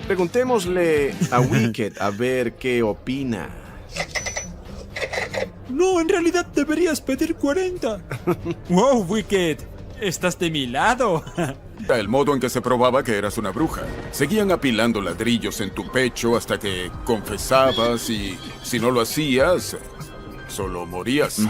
Preguntémosle a Wicked a ver qué opina. No, en realidad deberías pedir 40. Wow, Wicked, estás de mi lado. El modo en que se probaba que eras una bruja. Seguían apilando ladrillos en tu pecho hasta que confesabas y si no lo hacías, solo morías.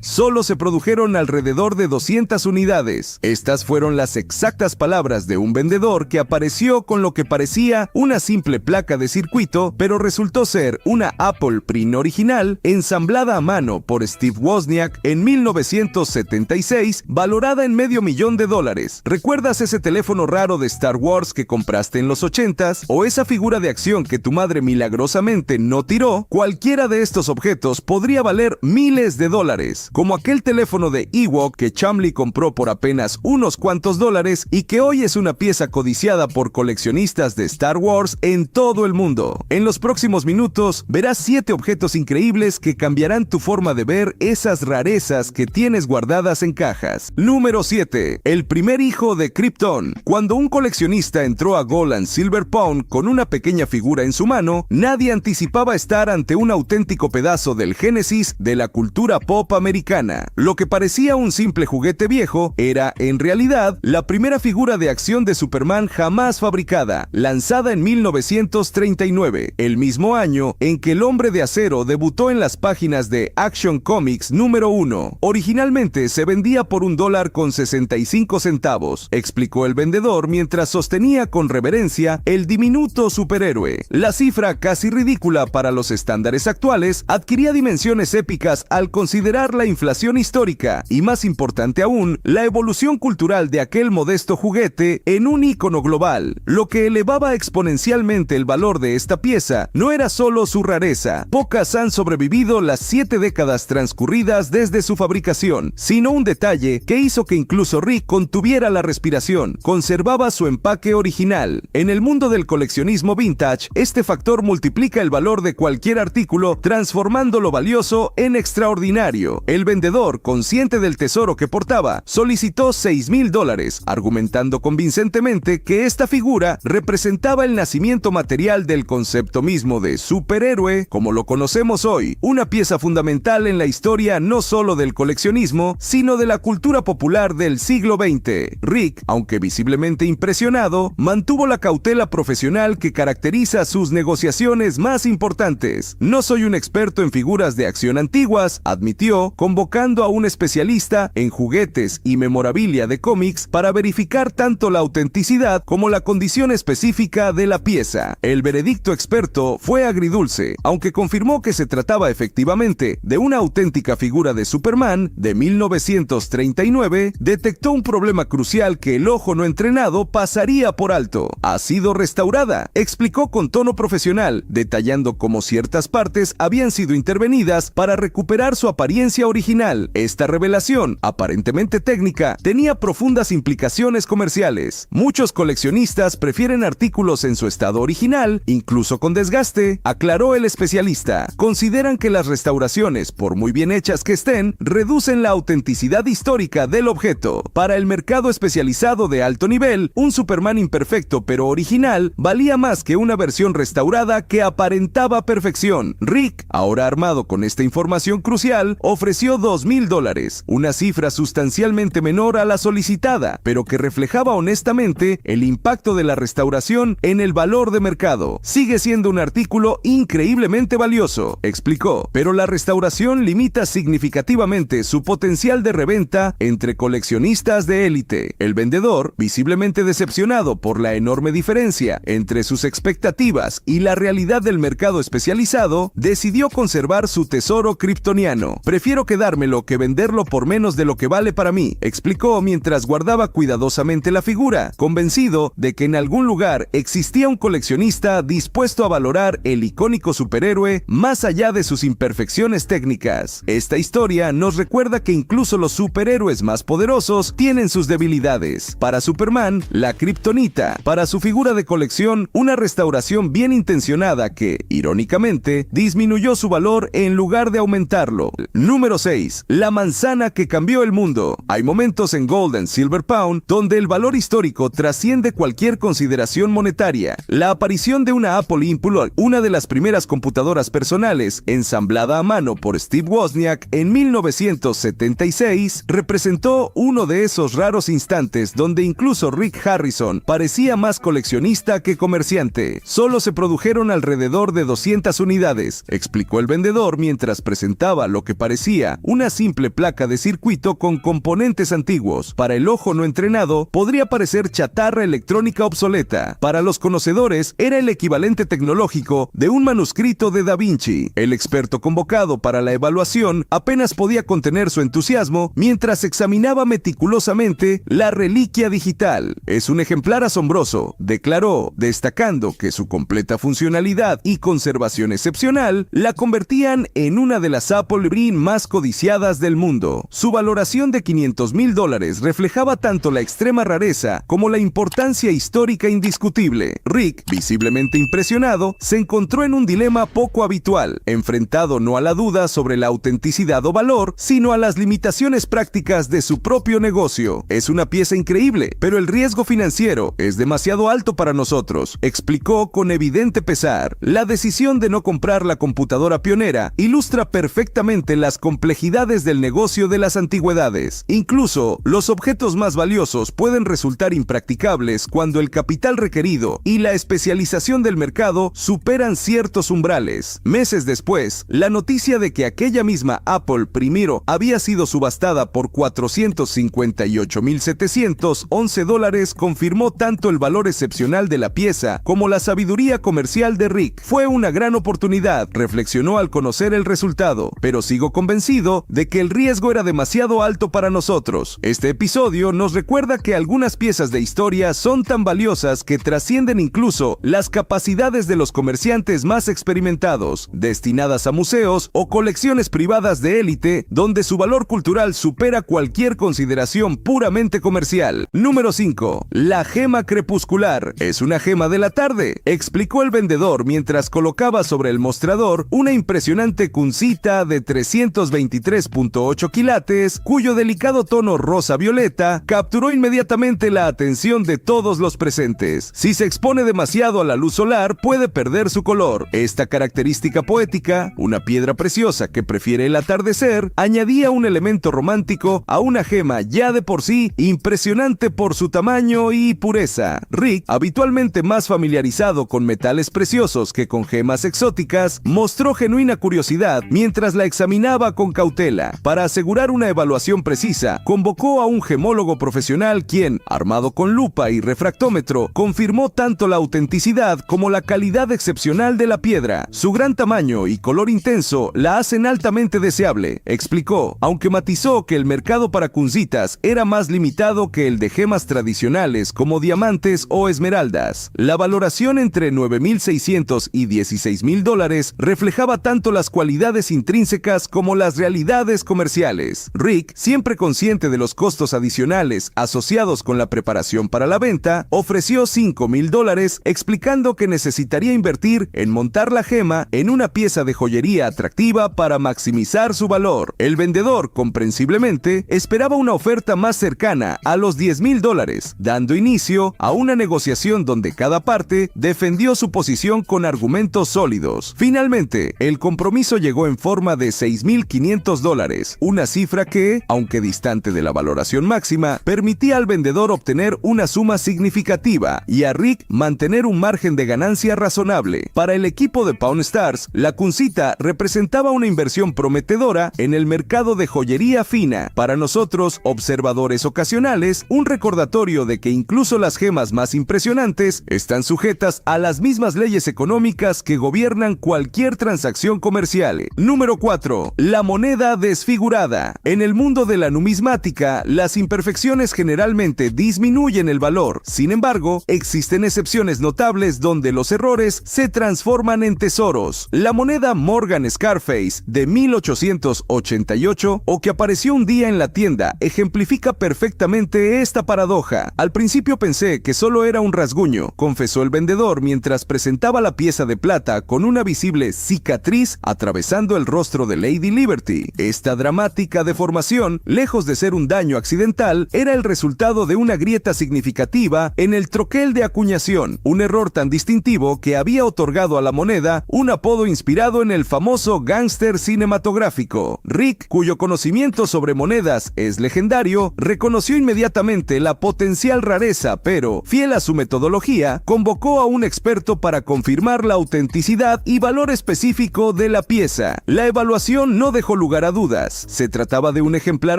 Solo se produjeron alrededor de 200 unidades. Estas fueron las exactas palabras de un vendedor que apareció con lo que parecía una simple placa de circuito, pero resultó ser una Apple Print original ensamblada a mano por Steve Wozniak en 1976, valorada en $500,000. ¿Recuerdas ese teléfono raro de Star Wars que compraste en los 80s? ¿O esa figura de acción que tu madre milagrosamente no tiró? Cualquiera de estos objetos podría valer miles de dólares, como aquel teléfono de Ewok que Chumley compró por apenas unos cuantos dólares y que hoy es una pieza codiciada por coleccionistas de Star Wars en todo el mundo. En los próximos minutos verás 7 objetos increíbles que cambiarán tu forma de ver esas rarezas que tienes guardadas en cajas. Número 7. El primer hijo de Krypton. Cuando un coleccionista entró a Gold and Silver Pawn con una pequeña figura en su mano, nadie anticipaba estar ante un auténtico pedazo del génesis de la cultura pop americana. Lo que parecía un simple juguete viejo era, en realidad, la primera figura de acción de Superman jamás fabricada, lanzada en 1939, el mismo año en que el Hombre de Acero debutó en las páginas de Action Comics número 1. Originalmente se vendía por $1.65, explicó el vendedor mientras sostenía con reverencia el diminuto superhéroe. La cifra, casi ridícula para los estándares actuales, adquirió dimensiones épicas al considerar la inflación histórica y, más importante aún, la evolución cultural de aquel modesto juguete en un ícono global. Lo que elevaba exponencialmente el valor de esta pieza no era solo su rareza, pocas han sobrevivido las 7 décadas transcurridas desde su fabricación, sino un detalle que hizo que incluso Rick contuviera la respiración: conservaba su empaque original. En el mundo del coleccionismo vintage, este factor multiplica el valor de cualquier artículo, transformando lo valioso en extraordinario. El vendedor, consciente del tesoro que portaba, solicitó $6,000, argumentando convincentemente que esta figura representaba el nacimiento material del concepto mismo de superhéroe como lo conocemos hoy, una pieza fundamental en la historia no solo del coleccionismo, sino de la cultura popular del siglo XX. Rick, aunque visiblemente impresionado, mantuvo la cautela profesional que caracteriza sus negociaciones más importantes. No soy un experto en figuras de acción antiguas, admitió, convocando a un especialista en juguetes y memorabilia de cómics para verificar tanto la autenticidad como la condición específica de la pieza. El veredicto experto fue agridulce, aunque confirmó que se trataba efectivamente de una auténtica figura de Superman de 1939, detectó un problema crucial que el ojo no entrenado pasaría por alto. Ha sido restaurada, explicó con tono profesional, detallando cómo ciertas partes habían sido intervenidas para recuperar su apariencia original. Esta revelación, aparentemente técnica, tenía profundas implicaciones comerciales. Muchos coleccionistas prefieren artículos en su estado original, incluso con desgaste, aclaró el especialista. Consideran que las restauraciones, por muy bien hechas que estén, reducen la autenticidad histórica del objeto. Para el mercado especializado de alto nivel, un Superman imperfecto pero original valía más que una versión restaurada que aparentaba perfección. Rick, ahora armado con esta información crucial, ofreció $2,000, una cifra sustancialmente menor a la solicitada, pero que reflejaba honestamente el impacto de la restauración en el valor de mercado. Sigue siendo un artículo increíblemente valioso, explicó, pero la restauración limita significativamente su potencial de reventa entre coleccionistas de élite. El vendedor, visiblemente decepcionado por la enorme diferencia entre sus expectativas y la realidad del mercado especializado, decidió conservar su tesoro kryptoniano. Prefiero quedármelo que venderlo por menos de lo que vale para mí, explicó mientras guardaba cuidadosamente la figura, convencido de que en algún lugar existía un coleccionista dispuesto a valorar el icónico superhéroe más allá de sus imperfecciones técnicas. Esta historia nos recuerda que incluso los superhéroes más poderosos tienen sus debilidades. Para Superman, la kriptonita; para su figura de colección, una restauración bien intencionada que, irónicamente, disminuyó su valor valor en lugar de aumentarlo. Número 6. La manzana que cambió el mundo. Hay momentos en Gold and Silver Pound donde el valor histórico trasciende cualquier consideración monetaria. La aparición de una Apple Impulse, una de las primeras computadoras personales ensamblada a mano por Steve Wozniak en 1976, representó uno de esos raros instantes donde incluso Rick Harrison parecía más coleccionista que comerciante. Solo se produjeron alrededor de 200 unidades, explicó el vendedor mientras presentaba lo que parecía una simple placa de circuito con componentes antiguos. Para el ojo no entrenado, podría parecer chatarra electrónica obsoleta. Para los conocedores, era el equivalente tecnológico de un manuscrito de Da Vinci. El experto convocado para la evaluación apenas podía contener su entusiasmo mientras examinaba meticulosamente la reliquia digital. Es un ejemplar asombroso, declaró, destacando que su completa funcionalidad y conservación excepcional la convertían en una de las Apple Green más codiciadas del mundo. Su valoración de $500,000 reflejaba tanto la extrema rareza como la importancia histórica indiscutible. Rick, visiblemente impresionado, se encontró en un dilema poco habitual, enfrentado no a la duda sobre la autenticidad o valor, sino a las limitaciones prácticas de su propio negocio. Es una pieza increíble, pero el riesgo financiero es demasiado alto para nosotros, explicó con evidente pesar. La decisión de no comprar la computadora pionera ilustra perfectamente las complejidades del negocio de las antigüedades. Incluso, los objetos más valiosos pueden resultar impracticables cuando el capital requerido y la especialización del mercado superan ciertos umbrales. Meses después, la noticia de que aquella misma Apple primero había sido subastada por $458,711 confirmó tanto el valor excepcional de la pieza como la sabiduría comercial de Rick. Fue una gran oportunidad, reflexionó al conocer el resultado, pero sigo convencido de que el riesgo era demasiado alto para nosotros. Este episodio nos recuerda que algunas piezas de historia son tan valiosas que trascienden incluso las capacidades de los comerciantes más experimentados, destinadas a museos o colecciones privadas de élite, donde su valor cultural supera cualquier consideración puramente comercial. Número 5. La gema crepuscular. Es una gema de la tarde, explicó el vendedor mientras colocaba sobre el mostrador una impresionante cuncita de 323.8 quilates, cuyo delicado tono rosa-violeta capturó inmediatamente la atención de todos los presentes. Si se expone demasiado a la luz solar, puede perder su color. Esta característica poética, una piedra preciosa que prefiere el atardecer, añadía un elemento romántico a una gema ya de por sí impresionante por su tamaño y pureza. Rick, habitualmente más familiarizado con metales preciosos que con gemas exóticas, mostró genuina curiosidad mientras la examinaba con cautela. Para asegurar una evaluación precisa, convocó a un gemólogo profesional quien, armado con lupa y refractómetro, confirmó tanto la autenticidad como la calidad excepcional de la piedra. Su gran tamaño y color intenso la hacen altamente deseable, explicó, aunque matizó que el mercado para cuncitas era más limitado que el de gemas tradicionales como diamantes o esmeraldas. La valoración entre $9,600 y $16,000 reflejaba tanto las cualidades intrínsecas como las realidades comerciales. Rick, siempre consciente de los costos adicionales asociados con la preparación para la venta, ofreció $5,000, explicando que necesitaría invertir en montar la gema en una pieza de joyería atractiva para maximizar su valor. El vendedor, comprensiblemente, esperaba una oferta más cercana a los $10,000, dando inicio a una negociación donde cada parte defendió su posición con argumentos sólidos. Finalmente, el compromiso llegó en forma de $6,500, una cifra que, aunque distante de la valoración máxima, permitía al vendedor obtener una suma significativa y a Rick mantener un margen de ganancia razonable. Para el equipo de Pawn Stars, la cuncita representaba una inversión prometedora en el mercado de joyería fina. Para nosotros, observadores ocasionales, un recordatorio de que incluso las gemas más impresionantes están sujetas a las mismas leyes económicas que gobiernan cualquier transacción comercial. Número 4. La moneda desfigurada. En el mundo de la numismática, las imperfecciones generalmente disminuyen el valor. Sin embargo, existen excepciones notables donde los errores se transforman en tesoros. La moneda Morgan Scarface de 1888, o que apareció un día en la tienda, ejemplifica perfectamente esta paradoja. Al principio pensé que solo era un rasguño, confesó el vendedor mientras presentaba la pieza de plata con una visible cicatriz cicatriz atravesando el rostro de Lady Liberty. Esta dramática deformación, lejos de ser un daño accidental, era el resultado de una grieta significativa en el troquel de acuñación, un error tan distintivo que había otorgado a la moneda un apodo inspirado en el famoso gángster cinematográfico. Rick, cuyo conocimiento sobre monedas es legendario, reconoció inmediatamente la potencial rareza, pero, fiel a su metodología, convocó a un experto para confirmar la autenticidad y valor específico de la pieza. La evaluación no dejó lugar a dudas. Se trataba de un ejemplar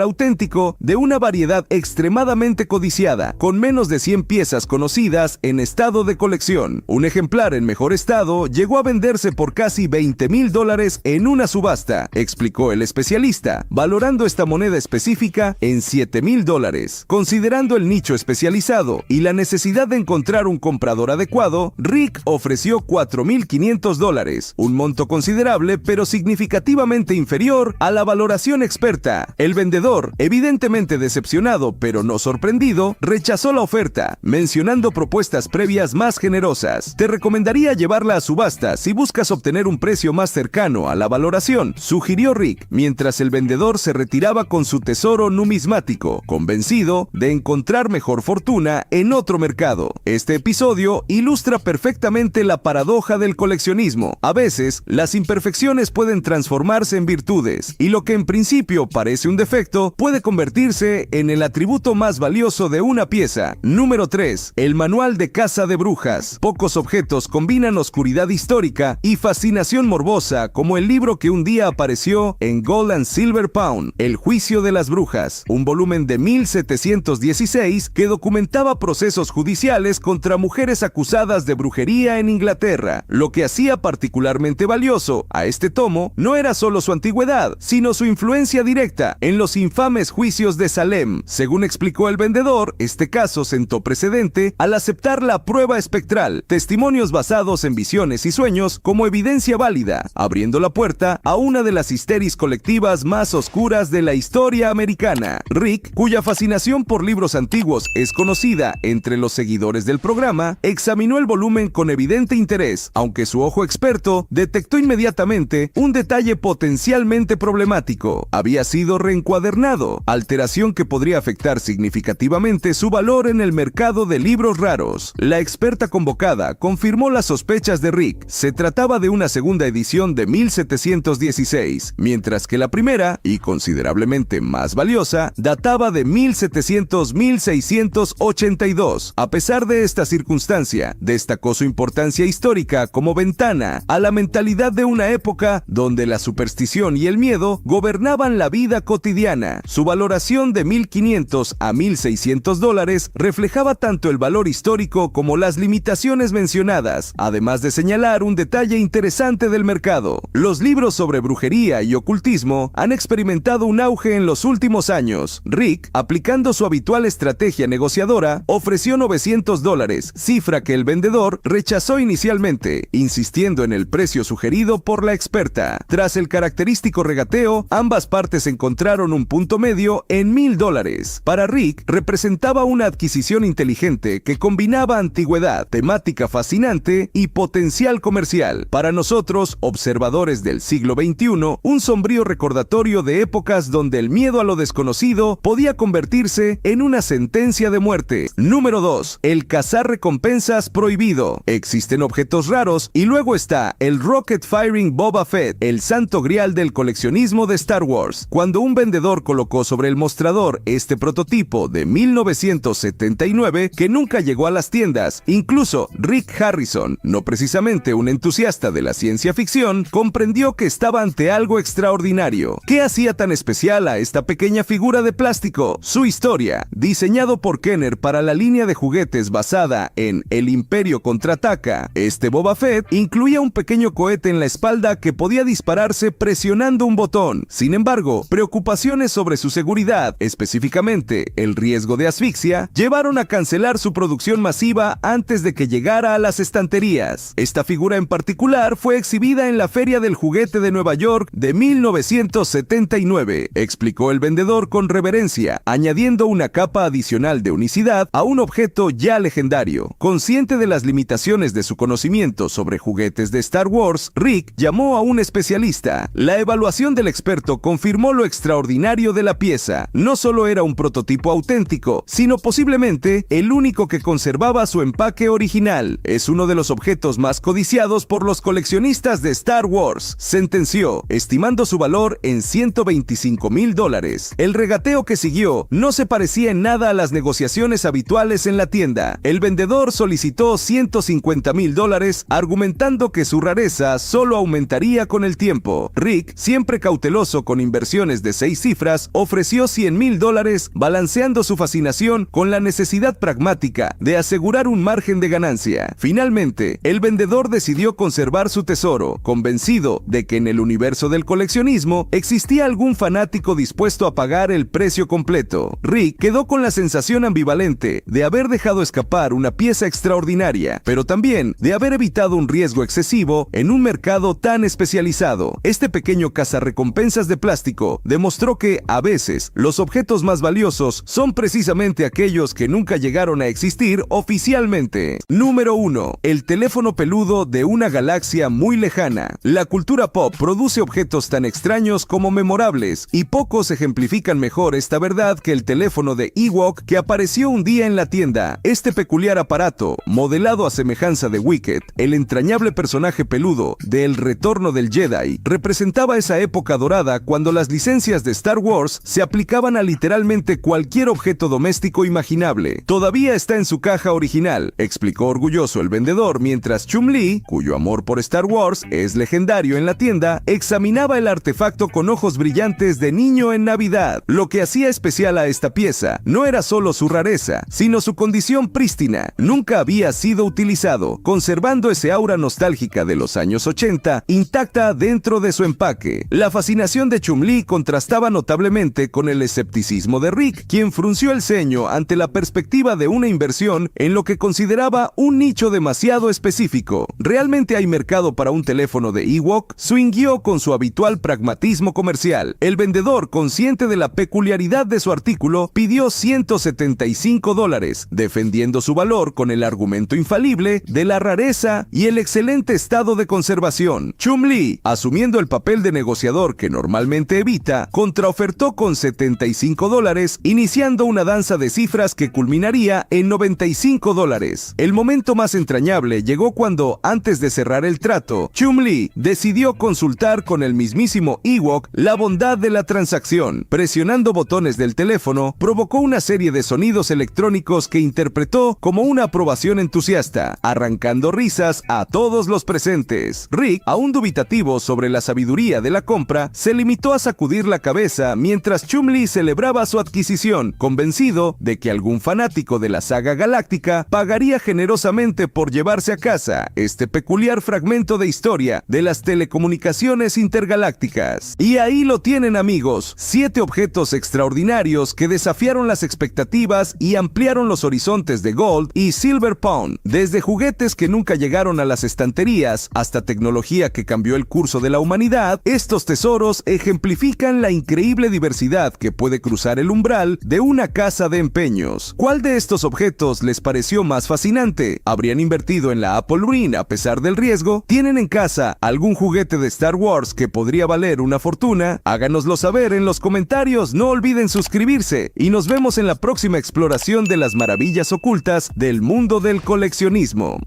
auténtico de una variedad extremadamente codiciada, con menos de 100 piezas conocidas en estado de colección. Un ejemplar en mejor estado llegó a venderse por casi $20,000 en una subasta, explicó el especialista, valorando esta moneda específica en $7,000. Considerando el nicho especializado y la necesidad de encontrar un comprador adecuado, Rick ofreció $4,500, un monto considerable pero significativamente inferior a la valoración experta. El vendedor, evidentemente decepcionado pero no sorprendido, rechazó la oferta, mencionando propuestas previas más generosas. Te recomendaría llevarla a subasta si buscas obtener un precio más cercano a la valoración, sugirió Rick, mientras el vendedor se retiraba con su tesoro numismático, convencido de encontrar mejor fortuna en otro mercado. Este episodio ilustra perfectamente la paradoja del coleccionismo. A veces, las imperfecciones pueden transformarse en virtudes, y lo que en principio parece un defecto puede convertirse en el atributo más valioso de una pieza. Número 3. El manual de caza de brujas. Pocos objetos combinan oscuridad histórica y fascinación morbosa como el libro que un día apareció en Gold and Silver Pound, El juicio de las brujas, un volumen de 1716 que documentaba procesos judiciales contra mujeres acusadas de brujería en Inglaterra. Lo que hacía particularmente valioso a este tomo no era solo su antigüedad, sino su influencia directa en los infames juicios de Salem. Según explicó el vendedor, este caso sentó precedente al aceptar la prueba espectral, testimonios basados en visiones y sueños como evidencia válida, abriendo la puerta a una de las histeris colectivas más oscuras de la historia americana. Rick, cuya fascinación por libros antiguos es conocida entre los seguidores del programa, examinó el volumen con evidente interés, aunque su ojo experto detectó inmediatamente un detalle potencialmente problemático. Había sido reencuadernado, alteración que podría afectar significativamente su valor en el mercado de libros raros. La experta convocada confirmó las sospechas de Rick. Se trataba de una segunda edición de 1716, mientras que la primera, y considerablemente más valiosa, databa de 1700-1682. A pesar de esta circunstancia, destacó su importancia histórica como ventana a la mentalidad de una época donde la superstición y el miedo gobernaban la vida cotidiana. Su valoración de $1,500 a $1,600 reflejaba tanto el valor histórico como las limitaciones mencionadas, además de señalar un detalle interesante del mercado. Los libros sobre brujería y ocultismo han experimentado un auge en los últimos años. Rick, aplicando su habitual estrategia negociadora, ofreció $900, cifra que el vendedor rechazó inicialmente, insistiendo en el precio sugerido por la experta. Tras el característico regateo, ambas partes encontraron un punto medio en $1,000. Para Rick, representaba una adquisición inteligente que combinaba antigüedad, temática fascinante y potencial comercial. Para nosotros, observadores del siglo XXI, un sombrío recordatorio de épocas donde el miedo a lo desconocido podía convertirse en una sentencia de muerte. Número 2. El cazar recompensas prohibido. Existen objetos raros y luego está el Rocket Firing Boba Fett, el santo grial del coleccionismo de Star Wars. Cuando un vendedor colocó sobre el mostrador este prototipo de 1979 que nunca llegó a las tiendas, incluso Rick Harrison, no precisamente un entusiasta de la ciencia ficción, comprendió que estaba ante algo extraordinario. ¿Qué hacía tan especial a esta pequeña figura de plástico? Su historia. Diseñado por Kenner para la línea de juguetes basada en El Imperio Contraataca, este Boba Fett incluía un pequeño cohete en la espalda que podía dispararse presionando un botón. Sin embargo, preocupaciones sobre su seguridad, específicamente el riesgo de asfixia, llevaron a cancelar su producción masiva antes de que llegara a las estanterías. Esta figura en particular fue exhibida en la Feria del Juguete de Nueva York de 1979, explicó el vendedor con reverencia, añadiendo una capa adicional de unicidad a un objeto ya legendario. Consciente de las limitaciones de su conocimiento sobre juguetes de Star Wars, Rick Rick llamó a un especialista. La evaluación del experto confirmó lo extraordinario de la pieza. No solo era un prototipo auténtico, sino posiblemente el único que conservaba su empaque original. Es uno de los objetos más codiciados por los coleccionistas de Star Wars, sentenció, estimando su valor en $125,000. El regateo que siguió no se parecía en nada a las negociaciones habituales en la tienda. El vendedor solicitó $150,000, argumentando que su rareza solo aumentaría con el tiempo. Rick, siempre cauteloso con inversiones de 6 cifras, ofreció $100,000, balanceando su fascinación con la necesidad pragmática de asegurar un margen de ganancia. Finalmente, el vendedor decidió conservar su tesoro, convencido de que en el universo del coleccionismo existía algún fanático dispuesto a pagar el precio completo. Rick quedó con la sensación ambivalente de haber dejado escapar una pieza extraordinaria, pero también de haber evitado un riesgo excesivo en un mercado tan especializado. Este pequeño cazarrecompensas de plástico demostró que, a veces, los objetos más valiosos son precisamente aquellos que nunca llegaron a existir oficialmente. Número 1. El teléfono peludo de una galaxia muy lejana. La cultura pop produce objetos tan extraños como memorables, y pocos ejemplifican mejor esta verdad que el teléfono de Ewok que apareció un día en la tienda. Este peculiar aparato, modelado a semejanza de Wicket, el entrañable personaje peludo de El Retorno del Jedi, representaba esa época dorada cuando las licencias de Star Wars se aplicaban a literalmente cualquier objeto doméstico imaginable. Todavía está en su caja original, explicó orgulloso el vendedor mientras Chum-Li, cuyo amor por Star Wars es legendario en la tienda, examinaba el artefacto con ojos brillantes de niño en Navidad. Lo que hacía especial a esta pieza no era solo su rareza, sino su condición prístina. Nunca había sido utilizado, conservando ese aura nostálgica de los años 80 intacta dentro de su empaque. La fascinación de Chum-Li contrastaba notablemente con el escepticismo de Rick, quien frunció el ceño ante la perspectiva de una inversión en lo que consideraba un nicho demasiado específico. ¿Realmente hay mercado para un teléfono de Ewok? Swingueó con su habitual pragmatismo comercial. El vendedor, consciente de la peculiaridad de su artículo, pidió $175, defendiendo su valor con el argumento infalible de la rareza y el excelente estado de conservación. Chum-Li, asumiendo el papel de negociador que normalmente evita, contraofertó con $75, iniciando una danza de cifras que culminaría en $95. El momento más entrañable llegó cuando, antes de cerrar el trato, Chum-Li decidió consultar con el mismísimo Ewok la bondad de la transacción. Presionando botones del teléfono, provocó una serie de sonidos electrónicos que interpretó como una aprobación entusiasta, arrancando risas a todos los presentes. Rick, aún dubitativo sobre la sabiduría de la compra, se limitó a sacudir la cabeza mientras Chum-Li celebraba su adquisición, convencido de que algún fanático de la saga galáctica pagaría generosamente por llevarse a casa este peculiar fragmento de historia de las telecomunicaciones intergalácticas. Y ahí lo tienen, amigos, 7 objetos extraordinarios que desafiaron las expectativas y ampliaron los horizontes de Gold y Silver Pawn, desde juguetes que nunca llegaron a las estanterías hasta tecnología que cambió el curso de la humanidad. Estos tesoros ejemplifican la increíble diversidad que puede cruzar el umbral de una casa de empeños. ¿Cuál de estos objetos les pareció más fascinante? ¿Habrían invertido en la Apple Ring a pesar del riesgo? ¿Tienen en casa algún juguete de Star Wars que podría valer una fortuna? Háganoslo saber en los comentarios, no olviden suscribirse y nos vemos en la próxima exploración de las maravillas ocultas del mundo del coleccionismo.